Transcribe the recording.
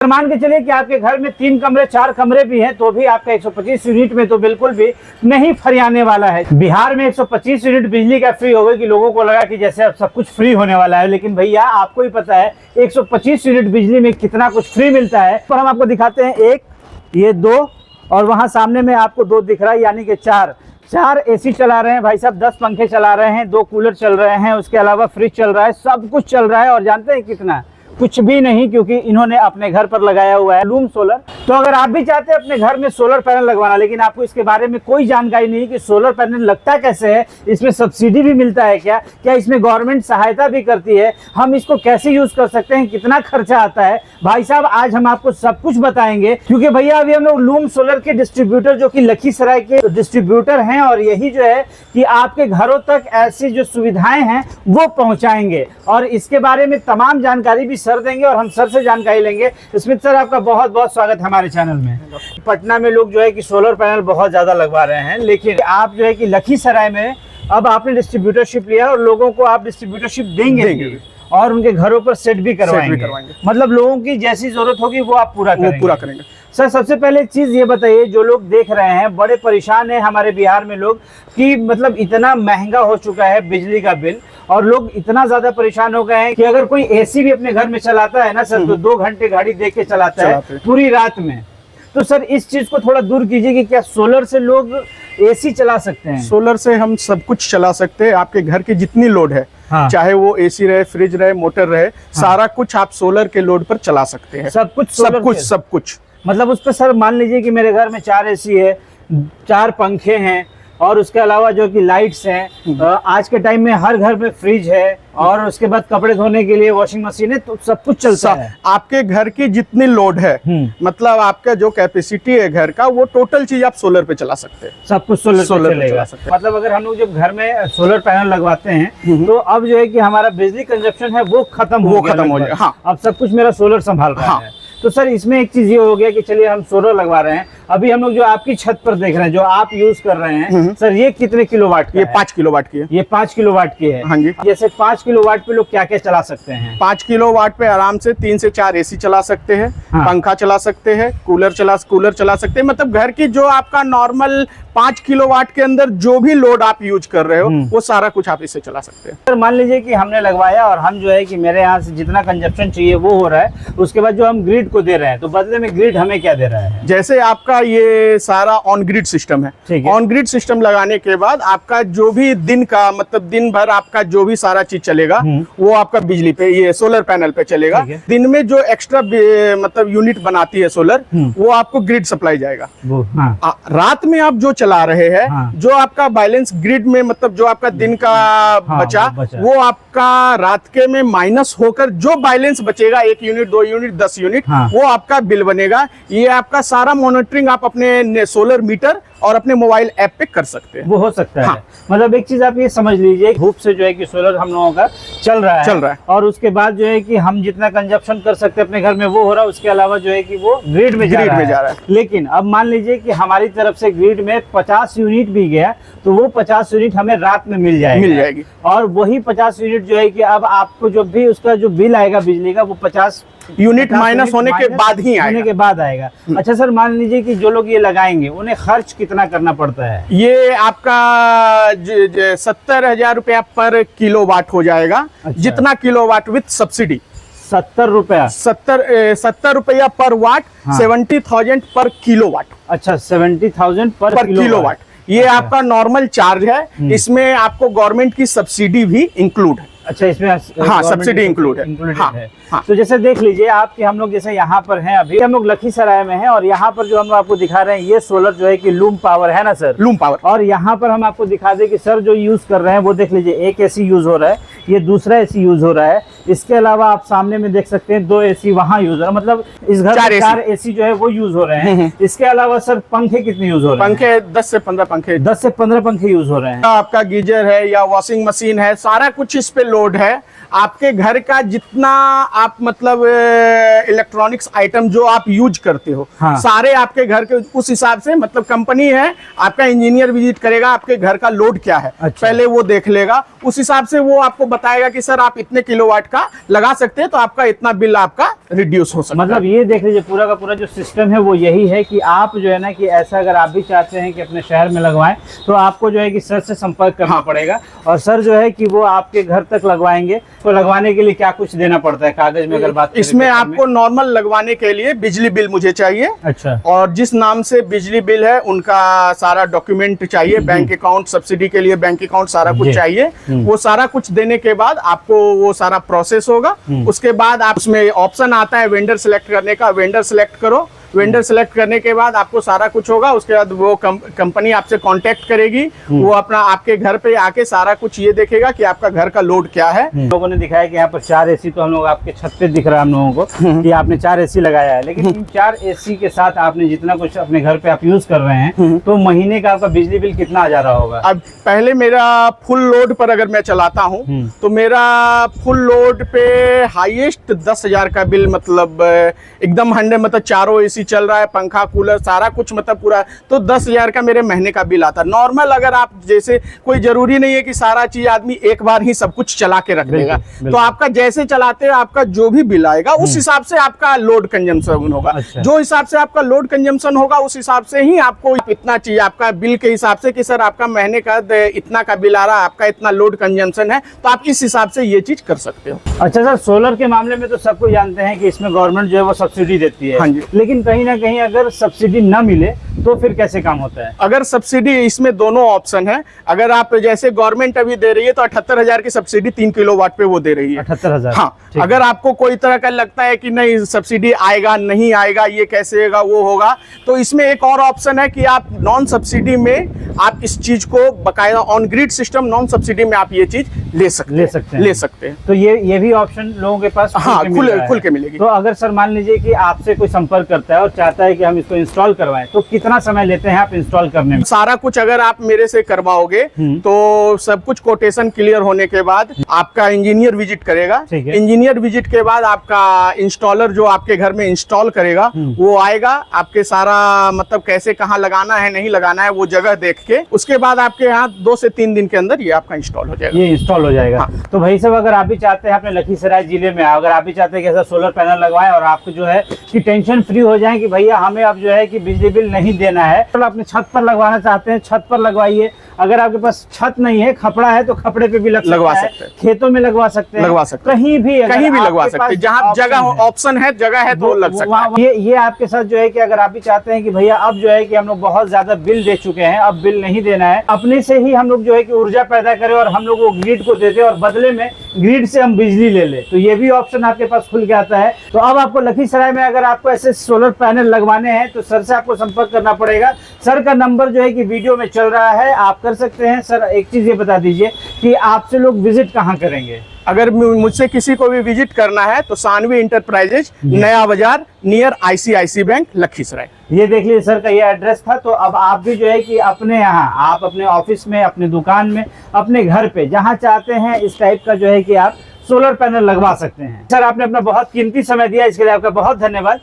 मान के चलिए कि आपके घर में 3 कमरे 4 कमरे भी हैं तो भी आपका 125 यूनिट में तो बिल्कुल भी नहीं फरियाने वाला है। बिहार में 125 यूनिट बिजली का फ्री हो गई कि लोगों को लगा कि जैसे अब सब कुछ फ्री होने वाला है, लेकिन भैया आपको ही पता है 125 यूनिट बिजली में कितना कुछ फ्री मिलता है। पर हम आपको दिखाते हैं, एक, ये 2 और वहाँ सामने में आपको 2 दिख रहा है, यानी कि 4 एसी चला रहे हैं भाई साहब, 10 पंखे चला रहे हैं, 2 कूलर चल रहे हैं, उसके अलावा फ्रिज चल रहा है, सब कुछ चल रहा है। और जानते हैं कितना? कुछ भी नहीं, क्योंकि इन्होंने अपने घर पर लगाया हुआ है लूम सोलर। तो अगर आप भी चाहते हैं अपने घर में सोलर पैनल लगवाना, लेकिन आपको इसके बारे में कोई जानकारी नहीं कि सोलर पैनल लगता कैसे है, इसमें सब्सिडी भी मिलता है क्या इसमें गवर्नमेंट सहायता भी करती है, हम इसको कैसे यूज कर सकते हैं, कितना खर्चा आता है, भाई साहब आज हम आपको सब कुछ बताएंगे। क्योंकि भैया अभी हम लोग लूम सोलर के डिस्ट्रीब्यूटर, जो कि लखीसराय के डिस्ट्रीब्यूटर हैं, और यही जो है कि आपके घरों तक ऐसी जो सुविधाएं हैं वो पहुंचाएंगे, और इसके बारे में तमाम जानकारी भी सर देंगे और हम सर से जानकारी लेंगे। स्मिथ सर, आपका बहुत बहुत स्वागत हमारे चैनल में। पटना में लोग जो है कि सोलर पैनल बहुत ज्यादा लगवा रहे हैं, लेकिन आप जो है कि लखीसराय में अब आपने डिस्ट्रीब्यूटरशिप लिया और लोगों को आप डिस्ट्रीब्यूटरशिप देंगे और उनके घरों पर सेट भी करवाएंगे। मतलब लोगों की जैसी जरूरत होगी वो आप पूरा करेंगे। सर, सबसे पहले एक चीज ये बताइए, जो लोग देख रहे हैं बड़े परेशान है हमारे बिहार में लोग कि मतलब इतना महंगा हो चुका है बिजली का बिल, और लोग इतना ज्यादा परेशान हो गए हैं कि अगर कोई एसी भी अपने घर में चलाता है ना सर, तो 2 घंटे घड़ी देख के चलाता है पूरी रात में। तो सर इस चीज को थोड़ा दूर कीजिए कि क्या सोलर से लोग एसी चला सकते हैं? सोलर से हम सब कुछ चला सकते हैं। आपके घर की जितनी लोड है, हाँ। चाहे वो एसी रहे, फ्रिज रहे, मोटर रहे, हाँ। सारा कुछ आप सोलर के लोड पर चला सकते हैं। सब कुछ मतलब उस पर सर मान लीजिए कि मेरे घर में 4 एसी है, 4 पंखे हैं, और उसके अलावा जो कि लाइट्स हैं, आज के टाइम में हर घर में फ्रिज है, और उसके बाद कपड़े धोने के लिए वॉशिंग मशीन है, तो सब कुछ चलता है। आपके घर की जितनी लोड है, मतलब आपका जो कैपेसिटी है घर का, वो टोटल चीज आप सोलर पे चला सकते हैं। सब कुछ सोलर पे चला सकते हैं। मतलब अगर हम लोग जब घर में सोलर पैनल लगवाते हैं तो अब जो है कि हमारा बिजली कंजप्शन है वो खत्म हो गया। हाँ, अब सब कुछ मेरा सोलर संभाल रहा है। तो सर इसमें एक चीज ये हो गया कि चलिए हम सोलर लगवा रहे हैं। अभी हम लोग जो आपकी छत पर देख रहे हैं, जो आप यूज कर रहे हैं सर, ये कितने किलोवाट की? ये 5 किलोवाट की है। ये 5 किलोवाट की है। हाँ जी। जैसे 5 किलोवाट पे लोग क्या क्या चला सकते हैं? 5 किलोवाट पे आराम से 3 से 4 एसी चला सकते हैं, हाँ। पंखा चला सकते हैं, कूलर चला सकते हैं। मतलब घर की जो आपका नॉर्मल 5 किलोवाट के अंदर जो भी लोड आप यूज कर रहे हो, वो सारा कुछ आप इससे चला सकते हैं। सर मान लीजिए कि हमने लगवाया और हम जो है कि मेरे यहाँ से जितना कंजप्शन चाहिए वो हो रहा है, उसके बाद जो हम ग्रिड को दे रहे हैं, तो बदले में ग्रिड हमें क्या दे रहा है? जैसे आपका ये सारा ऑन ग्रिड सिस्टम है। ऑन ग्रिड सिस्टम लगाने के बाद आपका जो भी दिन का, मतलब दिन भर आपका जो भी सारा चीज चलेगा वो आपका बिजली पे, ये सोलर पैनल पे चलेगा। दिन में जो एक्स्ट्रा मतलब यूनिट बनाती है सोलर, वो आपको ग्रिड सप्लाई जाएगा। हाँ। रात में आप जो चला रहे हैं, हाँ। जो आपका बैलेंस ग्रिड में, मतलब जो आपका दिन का बचा, वो आपका रात के में माइनस होकर जो बैलेंस बचेगा, 1 यूनिट, 2 यूनिट, 10 यूनिट, वो आपका बिल बनेगा। ये आपका सारा मॉनिटरिंग आप अपने सोलर मीटर और अपने मोबाइल ऐप पे कर सकते हैं। वो हो सकता हाँ। है। मतलब एक चीज आप ये समझ लीजिए, धूप से जो है कि सोलर हम लोगों का चल रहा है, और उसके बाद जो है कि हम जितना कंजप्शन कर सकते हैं अपने घर में वो हो रहा है, उसके अलावा जो है कि वो ग्रिड में जा रहा है। लेकिन अब मान लीजिए कि हमारी तरफ से ग्रिड में 50 यूनिट भी गया, तो वो 50 यूनिट हमें रात में मिल जाएगी। और वही 50 यूनिट जो है कि अब आपको जो भी उसका जो बिल आएगा बिजली का, वो 50 यूनिट माइनस होने के बाद आएगा। अच्छा सर, मान लीजिए कि जो लोग ये लगाएंगे उन्हें खर्च कितना करना पड़ता है? ये आपका 70,000 रुपया पर किलोवाट हो जाएगा। अच्छा। जितना किलोवाट विथ सब्सिडी 70 रुपया पर वाट। हाँ। 70,000 पर किलोवाट। अच्छा, 70,000 पर किलोवाट। ये अच्छा। आपका नॉर्मल चार्ज है। इसमें आपको गवर्नमेंट की सब्सिडी भी इंक्लूड है। अच्छा, इसमें हाँ, सब्सिडी इंक्लूड है। हाँ। तो जैसे देख लीजिए आप कि हम लोग जैसे यहाँ पर हैं, अभी हम लोग लखीसराय में हैं, और यहाँ पर जो हम आपको दिखा रहे हैं ये सोलर जो है कि लूम पावर है ना सर? Loom power. और यहाँ पर हम आपको दिखा दें कि सर जो यूज कर रहे हैं वो देख लीजिए, 1 एसी यूज हो रहा है, ये दूसरा एसी यूज हो रहा है। इसके अलावा आप सामने में देख सकते हैं 2 एसी वहाँ यूज हो रहा है। मतलब इस घर में 4 एसी जो है वो यूज हो रहे हैं। इसके अलावा सर पंखे कितने यूज हो रहे हैं? पंखे 10 से 15 पंखे। 10 से 15 पंखे यूज हो रहे हैं। आपका गीजर है या वॉशिंग मशीन है, सारा कुछ इस पे लोड है। आपके घर का जितना आप मतलब इलेक्ट्रॉनिक्स आइटम जो आप यूज करते हो, हाँ। सारे आपके घर के उस हिसाब से, मतलब कंपनी है, आपका इंजीनियर विजिट करेगा, आपके घर का लोड क्या है। अच्छा। पहले वो देख लेगा, उस हिसाब से वो आपको बताएगा कि सर आप इतने किलोवाट का का लगा सकते हैं, तो आपका इतना बिल आपका रिड्यूस हो सकता है। मतलब ये देख लीजिए पूरा का पूरा जो सिस्टम है वो यही है कि आप जो है ना कि ऐसा अगर आप भी चाहते हैं कि अपने शहर में लगवाएं तो आपको जो है कि सर से संपर्क करना पड़ेगा, और सर जो है कि वो आपके घर तक लगवाएंगे। तो लगवाने के लिए क्या कुछ देना पड़ता है कागज में अगर बात करें? इसमें आपको नॉर्मल लगवाने के लिए बिजली बिल मुझे चाहिए, अच्छा, और जिस नाम से बिजली बिल है उनका सारा डॉक्यूमेंट चाहिए, बैंक अकाउंट, सब्सिडी के लिए बैंक अकाउंट, सारा कुछ चाहिए। वो सारा कुछ देने के बाद आपको वो सारा प्रोसेस होगा। उसके बाद आप उसमें ऑप्शन आता है वेंडर सेलेक्ट करने का, वेंडर सेलेक्ट करो। वेंडर सेलेक्ट करने के बाद आपको सारा कुछ होगा। उसके बाद वो कंपनी आपसे कांटेक्ट करेगी, वो अपना आपके घर पे आके सारा कुछ ये देखेगा कि आपका घर का लोड क्या है। लोगों ने दिखाया कि यहाँ पर 4 एसी, तो हम लोग आपके छत पे दिख रहा है हम लोगों को कि आपने 4 एसी लगाया है, लेकिन इन 4 एसी के साथ आपने जितना कुछ अपने घर पे आप यूज कर रहे हैं, तो महीने का आपका बिजली बिल कितना आ जा रहा होगा? अब पहले मेरा फुल लोड पर अगर मैं चलाता हूँ तो मेरा फुल लोड पे हाईएस्ट 10,000 का बिल, मतलब एकदम 100, मतलब चारों एसी चल रहा है, पंखा कूलर सारा कुछ, मतलब पूरा, तो 10,000 का मेरे महीने का बिल आता है। नॉर्मल अगर आप जैसे, कोई जरूरी नहीं है कि सारा चीज आदमी एक बार ही सब कुछ चला के रख देगा, तो आपका जैसे चलाते हैं आपका जो भी बिल आएगा उस हिसाब से आपका लोड कंजम्पशन होगा। अच्छा। जो हिसाब से आपका लोड कंजम्पशन होगा उस हिसाब से ही आपको इतना चाहिए, आपका बिल के हिसाब से कि सर आपका महीने का इतना का बिल आ रहा है, आपका इतना लोड कंजम्पशन है, तो आप इस हिसाब से ये चीज कर सकते हो। अच्छा सर, सोलर के मामले में तो सबको जानते हैं कि इसमें गवर्नमेंट जो है वो सब्सिडी देती है। हाँ जी। लेकिन कहीं ना कहीं अगर सब्सिडी ना मिले तो फिर कैसे काम होता है? अगर सब्सिडी, इसमें दोनों ऑप्शन है। अगर आप जैसे गवर्नमेंट अभी दे रही है तो 78,000 की सब्सिडी 3 किलोवाट पे वो दे रही है। 78,000। हाँ, अगर आपको कोई तरह का लगता है कि नहीं सब्सिडी आएगा नहीं आएगा, ये कैसे होगा वो होगा, तो इसमें एक और ऑप्शन है कि आप नॉन सब्सिडी में आप इस चीज को बकायदा on grid system non subsidy में आप ये चीज ले सकते हैं। तो ये भी ऑप्शन लोगों के पास हाँ, खुल के मिलेगी। तो अगर सर मान लीजिए कि आपसे कोई संपर्क करता है और चाहता है कि हम इसको इंस्टॉल करवाएं, तो कितना समय लेते हैं आप इंस्टॉल करने में? सारा कुछ अगर आप मेरे से करवाओगे तो सब कुछ कोटेशन क्लियर होने के बाद आपका इंजीनियर विजिट करेगा। इंजीनियर विजिट के बाद आपका इंस्टॉलर जो आपके घर में इंस्टॉल करेगा वो आएगा, आपके सारा मतलब कैसे कहाँ लगाना है नहीं लगाना है वो जगह देख के, उसके बाद आपके यहाँ 2 से 3 दिन के अंदर ये आपका इंस्टॉल हो जाएगा। ये इंस्टॉल हो जाएगा। हाँ। तो भाई साहब, अगर आप भी चाहते हैं अपने लखीसराय जिले में, अगर आप भी चाहते हैं कि ऐसा सोलर पैनल लगवाएं और आपको जो है कि टेंशन फ्री हो जाए कि भैया हमें अब जो है कि बिजली बिल नहीं देना है, तो अपने छत पर लगवाना चाहते हैं छत पर लगवाइए। अगर आपके पास छत नहीं है, खपड़ा है, तो खपड़े पे भी लगवा सकते हैं, खेतों में लगवा सकते हैं, कहीं भी लगवा सकते हैं, जहाँ जगह ऑप्शन है, जगह है तो लग सकता है। ये आपके साथ जो है कि अगर आप भी चाहते हैं कि भैया अब जो है कि हम लोग बहुत ज्यादा बिल दे चुके हैं, अब बिल नहीं देना है, अपने से ही हम लोग जो है कि ऊर्जा पैदा करें और हम लोग वो ग्रिड को देते हैं और बदले में ग्रिड से हम बिजली ले ले, तो ये भी ऑप्शन आपके पास खुल के आता है। तो अब आपको लखीसराय में अगर आपको ऐसे सोलर पैनल लगवाने हैं तो सर से आपको संपर्क करना पड़ेगा। सर का नंबर जो है कि वीडियो में चल रहा है, आप कर सकते हैं। सर एक चीज ये बता दीजिए कि आपसे लोग विजिट कहाँ करेंगे? अगर मुझसे किसी को भी विजिट करना है तो सानवी इंटरप्राइजेज, नया बाजार, नियर ICICI बैंक, लखीसराय। ये देख लीजिए सर का ये एड्रेस था। तो अब आप भी जो है कि अपने यहाँ, आप अपने ऑफिस में, अपने दुकान में, अपने घर पे जहाँ चाहते हैं इस टाइप का जो है कि आप सोलर पैनल लगवा सकते हैं। सर आपने अपना बहुत कीमती समय दिया, इसके लिए आपका बहुत धन्यवाद।